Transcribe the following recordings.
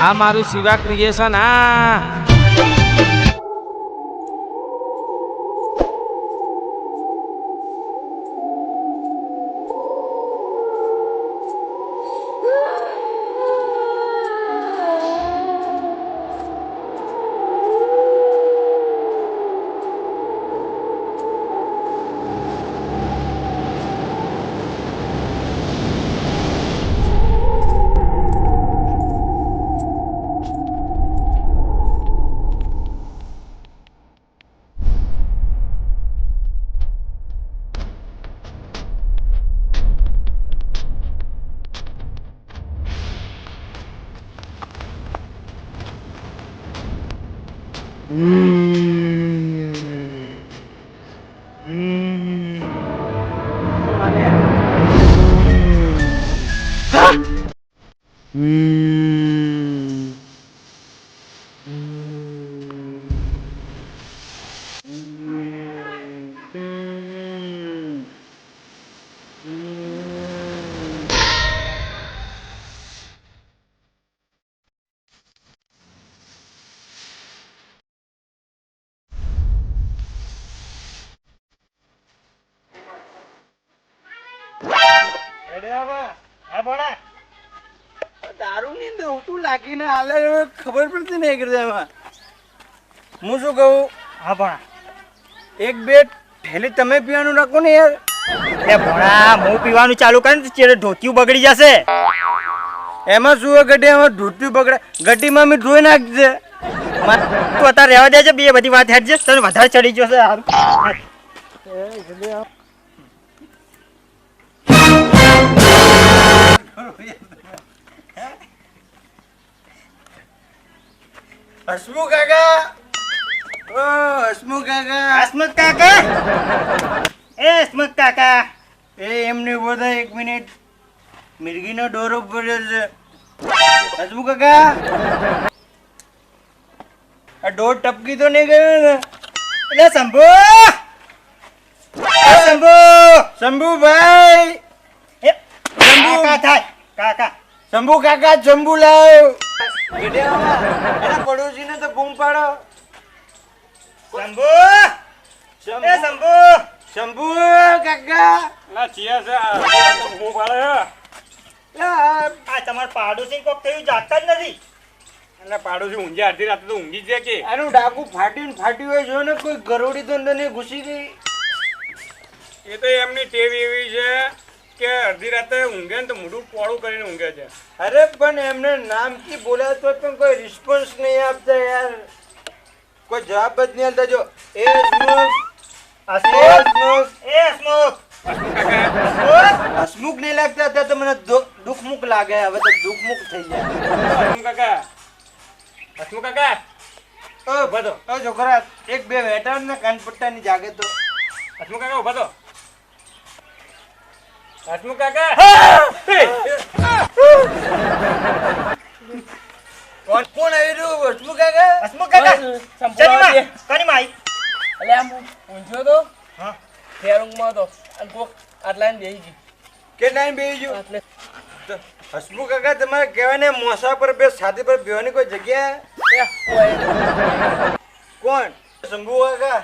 આ મારું શિવા ક્રિએશન આ દારૂ ની દોટું લાગીને હાલે ખબર પડતી નહીં કરતા એમાં હું શું કહું હા ભણા એક બે ઠેલી તમે પીવાનું રાખો ને યાર એ ભણા હું પીવાનું ચાલુ કરે ને ચેડે ધોતિયું બગડી જશે એમાં શું હોય ગઢિયામાં ધોતિયું બગડે ગઢીમાં મેં ધોઈ નાખજે તું અત્યારે રહેવા દેજે બે બધી વાત હેડજે તને વધારે ચડી જશે સારું હસમુખ કાકા ઓ હસમુખ કાકા હસમુખ કાકા એ હસમુખ કાકા એ એમને બધા એક મિનિટ મિરગીનો દોરો પડ્યો છે હસમુખ કાકા આ દોર ટપકી તો નહીં ગયો ને એટલે શંભુ એ શંભુ શંભુભાઈ એ કાકા થાય કાકા શંભુ કાકા શંભુ લાવ એના પડોશીને તો બૂમ પાડો શંભુ એ શંભુ શંભુ કાકા ના ચિયા છે હું પાડે આ તમાર પાડોશી કોક થયું જાગતા જ નથી એટલે પાડોશી ઊંઘી અડધી રાતે તો ઊંઘી જ છે કે આનું ડાકુ ફાટ્યું હોય જો ને કોઈ ગરોડી તો અંદર નહીં ઘૂસી ગઈ એ તો એમની ટેવ એવી છે કે અડધી રાતે ઊંઘે ને તો મોઢું પોળું કરીને ઊંઘે છે અરે પણ એમને નામથી બોલાય તો પણ કોઈ રિસ્પોન્સ નહીં આપતા યાર કોઈ જવાબ જ નહીં આપતા જો એ હસમુખ હસમુખ નહીં લાગતા અત્યારે તો મને દુઃખમુખ લાગે હવે તો દુઃખમુખ થઈ જાય હસમુખ કાકા ઓ બધો ઓ છોકરા એક બે વેટર ને કાનપટ્ટાની જાગે તો હસમુખ કાકા ઉભા તો હસમુખ કાકા કોણ આવી રહ્યું હસમુખ કાકા હસમુખ કાકા કની માઈ અલે આમ ઊંઝો તો હા ફેરુંગમાં તો અને કોક આટલા ને બેહી ગઈ કે નાઈ બેહી ગયું આટલે હસમુખ કાકા તમારે કહેવાય ને મોસા પર બે છાતી પર બેવાની કોઈ જગ્યા કોણ શંભુ કાકા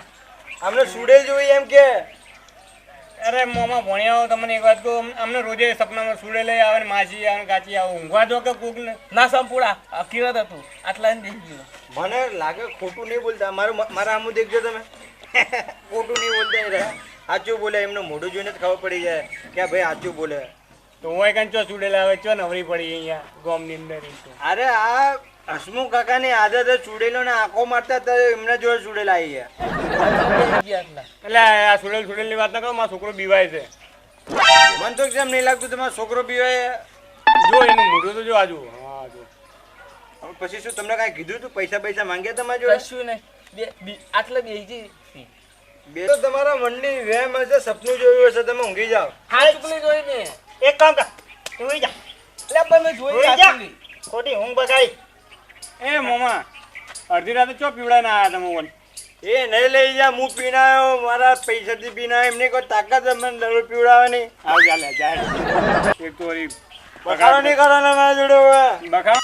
અમને સુડે જોઈ એમ કે અરે મોમાં ભણ્યા તમને એક વાત કહું અમને રોજે સપનામાં સુડે લઈ આવે ને માછી આવે ને કાચી આવે ઊંઘવા દો કે કોક ને ના સંપૂડા હકીકત હતું આટલા ને બેહી ગયું મને લાગે ખોટું નહીં બોલતા મારા આમું દેખજો તમે ખોટું નહીં બોલતા રહ્યા સાચું બોલે એમનું મોઢું જોઈને જ ખબર પડી જાય કે ભાઈ સાચું બોલે તો હું કઈ ચો સુડે લાવે ચો નવરી પડી અહીંયા ગામની અંદર અરે આ હસમુખ કાકાની આદત ચૂડેલો ને આંખો મારતા હતા એમના જોડે ચૂડેલા આવી ગયા એટલે આ સુડેલ ની વાત ના કરો મારો છોકરો બીવાય છે મન તો કેમ નહીં લાગતું તમારો છોકરો બી હોય જો એનું મોઢું તો જો આજુ હા જો હવે પછી શું તમને કાંઈ કીધું તું પૈસા માંગ્યા તમારા જોડે કશું નહીં આટલે બેહી ગઈ બે તો તમારા મનની વહેમ હશે સપનું જોયું હશે તમે ઊંઘી જાઓ હા ચૂકલી જોઈ ને એક કામ કર તું જા એટલે પણ મેં જોઈ જા રાખી ખોટી ઊંઘ બગાડી એ મોમા અડધી રાતે ચો પીવડાય ના આવ્યા તમે ઓન એ નહીં લઈ જા હું પીનાયો મારા પૈસાથી પીનાયો એમને કોઈ તાકાત મને દરરોજ પીવડાવવાની આવ ચાલે જાય એક તો વળી બખાડો નહીં કરવાનો મારા જોડે હવે બખા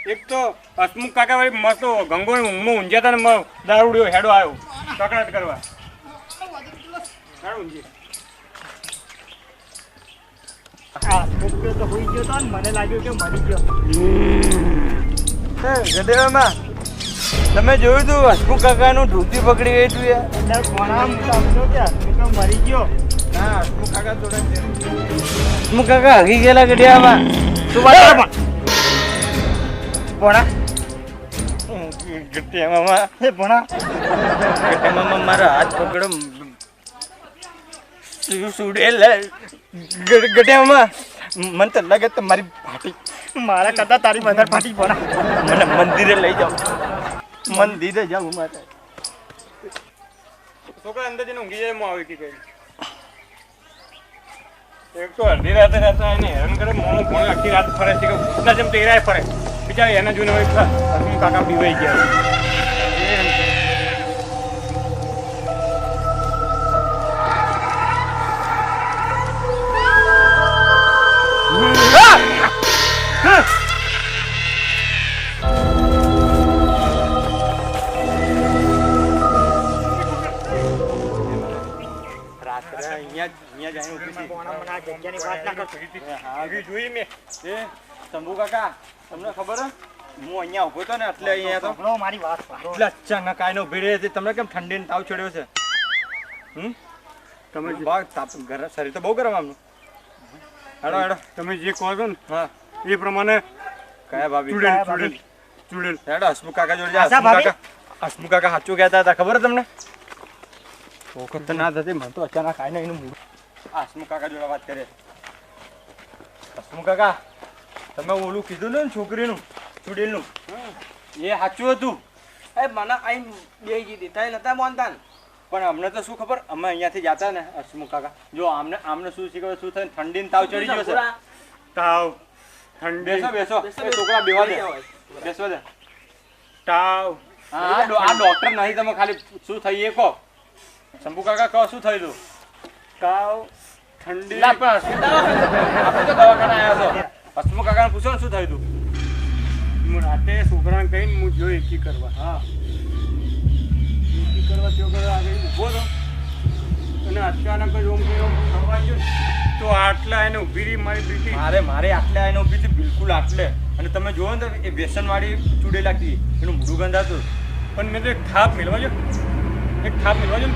એક તો હસમુખ કાકા ભાઈ મસ્ત ગંગો ઊંઘમાં ઊંઝ્યા હતા ને દારૂડિયો હેડો આવ્યો કકડાટ કરવા ઊંઝી આ છોકરો તો હોઈ ગયો તો ને મને લાગ્યું કે મરી ગયો. ગધેડામાં તમે જોયું તું હસમુખ કાકાનું ધોતી પકડી ગઈ તું યાર. એટલે ભણામ સમજો કે છોકરો મરી ગયો. હા હસમુખ કાકા જોડે હસમુખ કાકા હગી ગયેલા ગઢિયામાં. શું વાત કરે પણ? ભણા ગઢિયામાં એ ભણા ગઢિયામાં મારા હાથ પકડો સુડેલા ગઢિયામાં મને તો લાગે તમારી ફાટી મારા કરતા તારી વધારે ફાટી ભણા. મને મંદિરે લઈ જાઓ મંદિરે જાઉં મારે. છોકરા અંદર જઈને ઊંઘી જાય હું આવી કે કઈ એક તો અડધી રાતે રહેતા એને હેરાન કરે મોં ભણે આખી રાત ફરે છે કે ઉઠના જેમ તેરાય ફરે બીજા એના જોઈને હોય હસમુખ કાકા પીવાઈ ગયા રાત્રે અહીંયા જઈને ઊભી છે. ભણા મને આ જગ્યાની વાત ના કરતો. આવી જોઈ મેં એ શંભુ કાકા તમને ખબર હે હું અહીંયા ઊભો હતો ને એટલે અહીંયા તો ભણો મારી વાત સાંભળો. એટલે અચાનક આઈને ઊભી રહી હતી. તમને કેમ ઠંડીનો તાવ ચડ્યો છે? તમે બહુ તાપ ગરમ શરીર તો બહુ ગરમ આમનું. હેડો હેડો તમે જે કહો છો ને હા એ પ્રમાણે કયા ભાભી ચૂડેલ હેડો હસમુખ કાકા જોડે જા. આશા હસમુખ કાકા સાચું કહેતા હતા ખબર તમને વખત તો ના થતી મને તો અચાનક આઈને એનું મૂળ હસમુખ કાકા જોડે વાત કરે. હસમુખ કાકા તમે ઓલું કીધું ને છોકરીનું ચૂડેલનું એ સાચું હતું એ મને આઈ બે જીધી તઈ નતા માનતા ને. પણ અમને તો શું ખબર અમે અહીંયાથી જતા ને હસમુખ કાકા જો આમને શું શીખવે શું થાય ઠંડીને તાવ ચડી ગયો છે. તાવ ઠંડી બેસો બેસો એ છોકરા બેવા દે બેસવા દે. તાવ હા આ ડોક્ટર નહીં તમે ખાલી શું થઈ એ કહો. શંભુ કાકા કહો શું થયું તું? તાવ ઠંડી લા પણ આપણે તો દવાખાને આવ્યા છો. હસમુખ કાકાને પૂછો ને શું થયું તું? હું રાતે છોકરાને કહીને હું જોઈ એકી કરવા હા એકી કરવા તેઓ કરવા આગળ ઊભો હતો અને અચાનક જ ઓમ કે ઓમ થવા ગયો ને, તો આટલા એને ઊભી રહી મારી બીટી મારે આટલે આવીને ઊભી હતી બિલકુલ આટલે. અને તમે જુઓ ને તો એ બેસનવાળી ચૂડે લાગતી એનું મોઢું ગંધાતું. પણ મેં તો એક થાપ મેળવા જો ને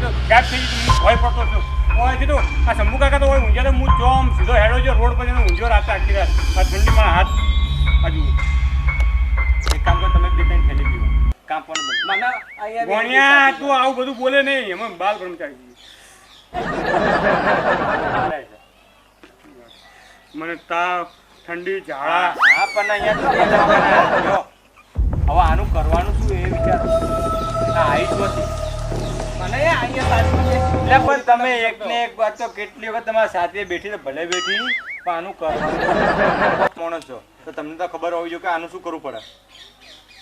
તો ગાયબ થઈ ગઈ. ભય પડતો હતો હોય કીધું આ શંભુ કાકા તો હોય ઊંઝા તો હું ચોમ સીધો હેડો જો રોડ પર જઈને ઊંઝો રાતે આખી રાત આ ઠંડી મારા હાથ બાજુ એક કામ કરો તમે બે ત્રણ થેલી પીવો કામ પણ બંધ. મને અહીંયા બે ભણ્યા જીધી તું આવું બધું બોલે નહીં એમાં બાલ બ્રહ્મચારી મને તાવ ઠંડી ઝાડા હા પણ અહીંયા તો બે દવાખાના આવ્યા. જો હવે આનું કરવાનું શું એ વિચારો. આ આઈસ હતી મને અહીંયા સાચું છે. એટલે પણ તમે એક ને એક વાત તો કેટલી વખત તમારા સાથે બેઠી તો ભલે બેઠી પણ આનું કરવાનું માણસ છો તો તમને તો ખબર હોવી જોઈએ કે આનું શું કરવું પડે.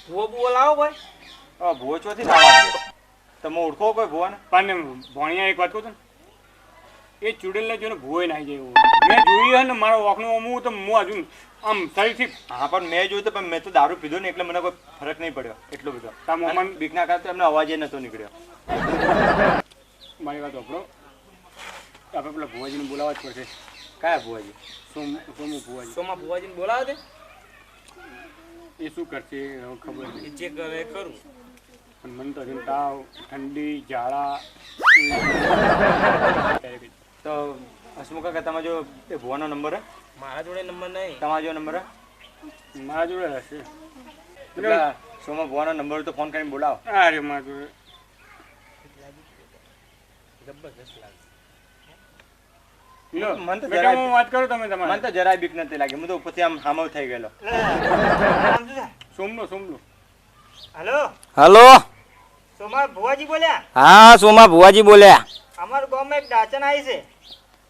ભૂવો બુવો લાવો ભાઈ. ભૂવો ચોથી લાવવા તમે ઓળખો કોઈ ભૂવાને? પણ ભણ્યા એક વાત કહું છું ને એ ચૂડેલને જોઈને ભૂવે નાઈ જાય એવું મેં જોયું ને મારો વાંકનું અમું તો હું હજુ આમ શરીરથી હા પણ મેં જોયું તો પણ મેં તો દારૂ પીધો ને એટલે મને કોઈ ફરક નહીં પડ્યો એટલો બધો. તાર મોમાં બીકના કારણે એમનો અવાજ નતો નીકળ્યો. મારી વાત સાંભળો આપણે પેલા ભુવાજીને બોલાવવા જ પડશે. કયા ભૂવાજી? સોમુ ભુવાજી સોમાં ભુવાજીને બોલાવો દે. એ શું કરશે હવે ખબર એ નહીં જે કરે એ કરું. પણ મને તો હજુ તાવ ઠંડી ઝાડા તો હસમુખ કાકા તમારો જો એ ભુવાનો નંબર હે? મારા જોડે નંબર નહીં. તમારો જો નંબર હે? મારા જોડે હશે પેલા સોમાં ભુવાનો નંબર તો ફોન કરીને બોલાવો. અરે મારા જોડે જબરજસ્ત લાગે. લો, મને તો બેટા, જરાય- હું વાત કરું તમે મને તમારે તો જરાય બીક નથી લાગી. હું તો ઉપરથી આમ હામવ થઈ ગયેલો. નામ શું છે? સોમલો હલો હલો સોમા ભુવાજી બોલ્યા? હા સોમા ભુવાજી બોલ્યા. અમારા ગામમાં એક ડાચન આવી છે,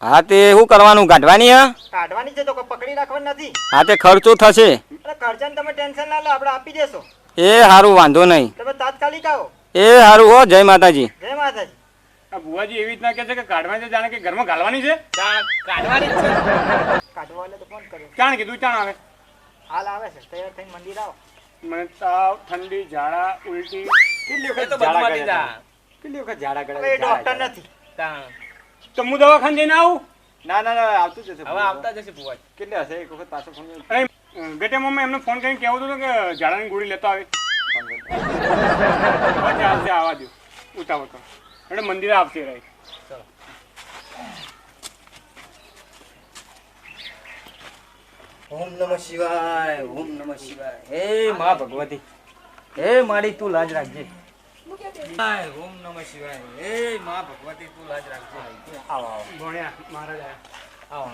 હા તે શું કરવાનું કાઢવાની હે? કાઢવાની છે તો કોઈ પકડી રાખવાની નથી. હા તે ખર્ચો થશે. એટલે ખર્ચાને તમે ટેન્શન ના લો, આપણે આપી દેશો. એ સારું વાંધો નહીં. તમે તાત્કાલિક આવો. એ સારું હો. જય માતાજી. જય માતાજી. આ ભુવાજી એવી રીતના કહે છે કે કાઢવાની છે જાણે કે ઘરમાં ગાળવાની છે. કાઢવાની જ છે. કાઢવા એટલે તો ફોન કર્યો. ચાણ કીધું ચાણ આવે હાલ આવે છે, તૈયાર થઈને મંદિર આવો. મને તાવ ઠંડી ઝાડા ઉલટી કેટલી એ વખત તો બધું ઝાડા મટી કર્યા જા. હતા? કેટલી વખત ઝાડા કર્યા હવે એ હતા? ડોક્ટર ઝાડા. નથી. તાણ. તો હું દવાખાને જઈને આવું ના ના ના આવતું જશે હવે આવતા જશે ફુવાજી. કેટલે હશે એક વખત પાછો ફોન કર્યો. અરે બેટા મમ્મી એમને ફોન કરીને કહેવું હતું કે ઝાડાની ગોળી લેતો આવે પછી આવશે આવવા દો ઉતાવળ કરો એટલે મંદિરે આવશે રહી ઓમ નમઃ શિવાય, ઓમ નમઃ શિવાય. હે માં ભગવતી, હે મારી તું લાજ રાખજે. હાય, ઓમ નમઃ શિવાય. હે માં ભગવતી તું લાજ રાખજે. આવો આવો ભણ્યા મહારાજ આવ્યા. આવો.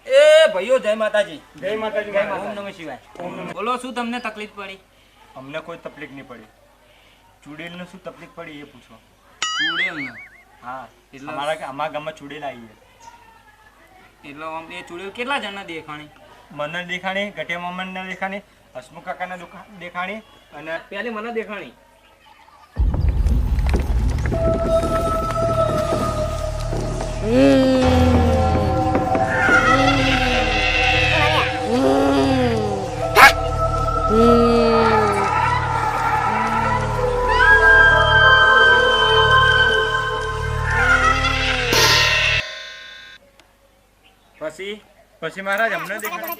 એ ભાઈઓ જય માતાજી. જય માતાજી ઓમ મહારાજ. નમઃ શિવાય. બોલો શું તમને તકલીફ પડી? અમને કોઈ તકલીફ નહીં પડી. ચૂડેલને શું તકલીફ પડી એ પૂછો. ચૂડેલ ને હા એટલે- અમારા ગામમાં ચૂડેલ આવી છે. એટલે આમ એ ચૂડેલ કેટલા જણના દેખાણી? મને દેખાણી, ગઠિયા મામાને દેખાણી, હસમુખ કાકાને દેખાણી અને પેલી મને દેખાણી. પછી પછી મહારાજ અમને દેખાણી.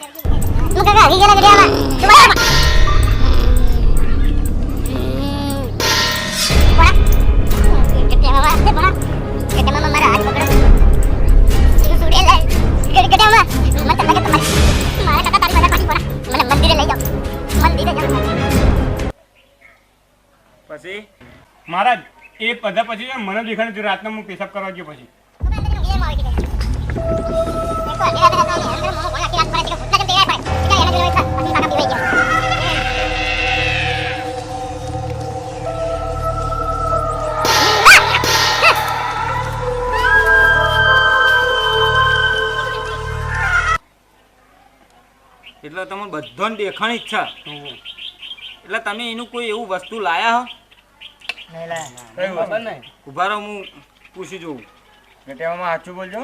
પછી મહારાજ એ બધા પછી છે ને મને દેખાડ્યું રાતના હું પેશાબ કરવા ગયો પછી એટલે તમને બધાને દેખાણી જ છે. એટલે તમે એનું કોઈ એવું વસ્તુ લાયા હો? ખબર નહીં. ઉભા રહો, હું પૂછી જોઉં. ગઠિયા મામા સાચું બોલજો.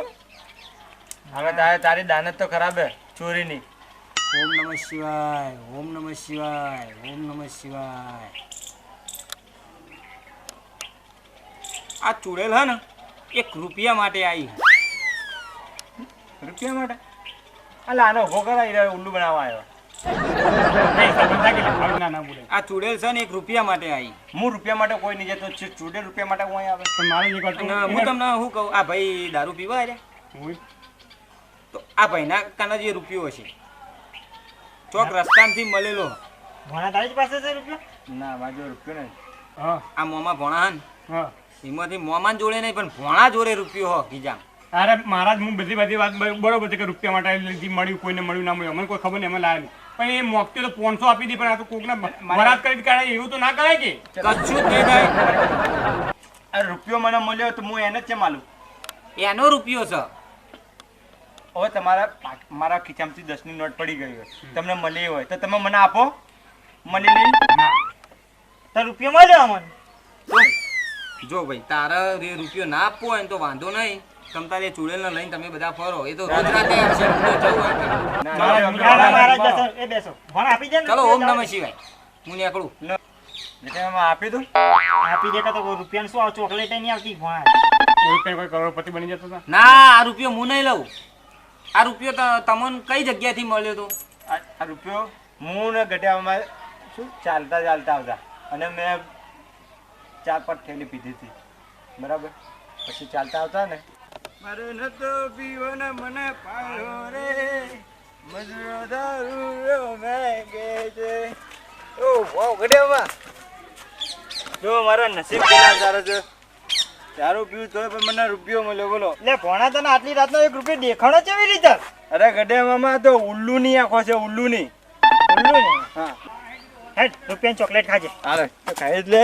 હવે તારી દાનત તો ખરાબ હે ચોરીની. ઓમ નમઃ શિવાય, ઓમ નમઃ શિવાય, ઓમ નમઃ શિવાય. આ ચૂડેલ હે ને 1 રૂપિયા માટે આવી. રૂપિયા માટે અલા આનો ઉભો કરાવી રહ્યો ઉલ્લુ બનાવવા આવ્યો. નહીં, સમજતા કે હવે ના ના બોલે આ ચૂડેલ છે ને 1 રૂપિયા માટે આવી. હું રૂપિયા માટે કોઈ નહીં જતો. ચૂડેલ રૂપિયા માટે હું અહીં આવે. પણ મારે એક વાત અને હું તમને શું કહું, આ ભાઈ દારૂ પીવા આવ્યા હું તો આ ભાઈના કાના જે રૂપિયો હશે ચોક રસ્તામાંથી મળેલો. ભણા તારી પાસે છે રૂપિયા? ના મારો રૂપિયો નહીં. હા આ મોમાં ભોણા હન હા એમાંથી મોમાં જોડે નહીં પણ ભોણા જોડે રૂપિયો હો ગીજા. અરે મહારાજ હું બધી વાત બરોબર છે કે રૂપિયા માટે લીધી મળ્યું કોઈને મળ્યું ના મળ્યું અમને કોઈ ખબર નહીં અમે લાયા નહીં પણ એ મોકતી તો 500 આપી દી પણ આ તો કોકને વરાત કરી કાઢે એવું તો ના કરાય કે કશું જ નહીં થાય. આ રૂપિયો મને મળ્યો તો હું એને જ છે માલું. એનો રૂપિયો છે. હવે મારા ખીચામાંથી 10 ની નોટ પડી ગઈ હોય તમને મળી હોય તો તમે મને આપો. મળી નહીં તો રૂપિયો મળ્યો અમને. જો ભાઈ તારા એ રૂપિયો ના આપવો હોય ને તો વાંધો નહીં. તમ તારે ચૂડેલ લઈને તમે બધા ફરો. એ તો રોજ રાતે આવશે. હું તો જવું હોય તો. ચલો ઓમ નમઃ શિવાય. હું નીકળું. આપી દઉં. એવું કઈ કોઈ કરોડપતિ બની જતો હતા ના આ રૂપિયો હું નહીં લઉં. આ રૂપિયો તમને કઈ જગ્યાથી મળ્યો તો? આ રૂપિયો હું ને ગઢિયામાં શું ચાલતા આવતા અને મેં 4-5 થેલી પીધી હતી બરાબર. પછી ચાલતા આવતા ને મારે નતો પીવો ને મને પાડ્યો રે મજરો દારૂ મેગે છે. ઓ વાવ ગઢિયામાં જો મારા નસીબ કેલા સારો છે. દારૂ પીવું તોય પણ મને રૂપિયો મળ્યો. બોલો એટલે ભોણા તને આટલી રાતનો 1 રૂપિયો દેખાણો કેવી રીતે? અરે ગઢિયામાં તો ઉલ્લુની આંખો છે. ઉલ્લુની. હા હેડ રૂપિયાની ચોકલેટ ખાજે. હાલે તો ખાઈ જ લે.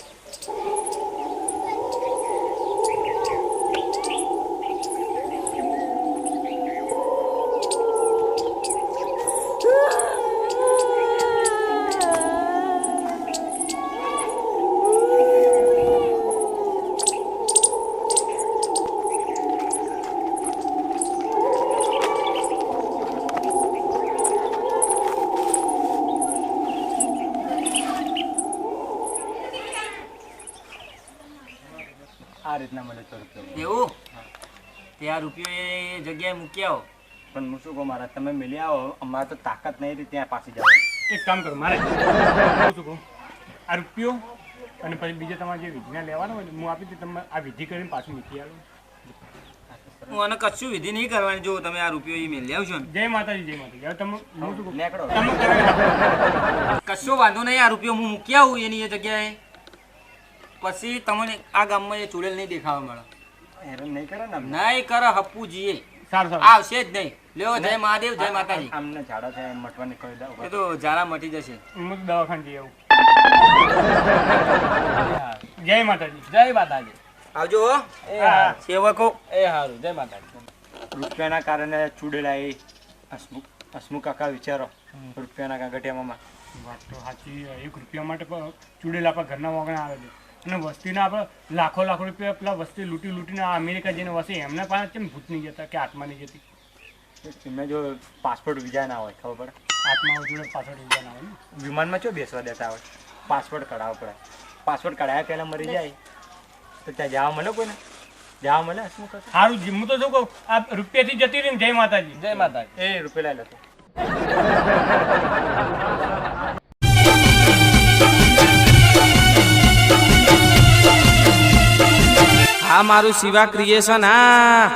આ રીતના મળે તો રૂપિયો. એવું તે આ રૂપિયો એ જગ્યાએ મૂકી આવો. પણ હું શું કહું મારા તમે મિલી આવો અમારે તો તાકાત નહીં રહી ત્યાં પાછી જવાની. એક કામ કરો મારે શું કહું આ રૂપિયો અને પછી બીજા તમારે જે વિધિના લેવાનો હોય ને હું આપી દઉં તમે આ વિધિ કરીને પાછું મૂકી આવો. હું આને કશું વિધિ નહીં કરવાની. જો તમે આ રૂપિયો એ મેળવી આવશો ને જય માતાજી જય માતાજી. હવે તમે હું શું કહું નીકળો. તમે કરાવી કશો વાંધો નહીં. આ રૂપિયો હું મૂકી આવું એની એ જગ્યાએ. પછી તમને આ ગામમાં એ ચૂડેલ નહીં દેખાવા મળે. હેરાન નહીં કરે ને નહીં કરે હપ્પુજીએ સારું સારું આવશે જ નહીં. લ્યો જય મહાદેવ જય માતાજી. આમને ઝાડા થાય મટવાની કહી દઉં. એ તો ઝાડા મટી જશે. હું તો દવાખાને જઈ આવું. જય માતાજી. જય માતાજી. આવજો હો. હા. સેવકો. એ હારું જય માતાજી. રૂપિયાના કારણે ચૂડેલા એ હસમુખ કાકા વિચારો રૂપિયાના કાગટિયામાં વાત તો સાચી. 1 રૂપિયા માટે પણ ચૂડેલા આપણા ઘરના વાગણા આવે છે અને વસ્તીના આપણે લાખો લાખો રૂપિયા પેલા વસ્તી લૂંટીને આ અમેરિકા જઈને વસે એમને પાસે કેમ ભૂત નહીં જતા કે આત્મા નહીં જતી. એમને જો પાસપોર્ટ વિઝા ના હોય ખબર પડે. આત્માઓ જોડે પાછળ ઉભા ના હોય ને. વિમાનમાં ચો બેસવા દેતા હોય પાસપોર્ટ કઢાવવો પડે. પાસપોર્ટ કઢાવ્યા પહેલાં મરી જાય તો ત્યાં જવા મળે કોઈને જવા મળે હસમુખ કાકા. સારું જી હું તો શું કહું આ રૂપિયાથી જતી રહી ને જય માતાજી. જય માતાજી. એ રૂપિયા લઈ લેતો. આ મારું શિવા ક્રિએશન. હા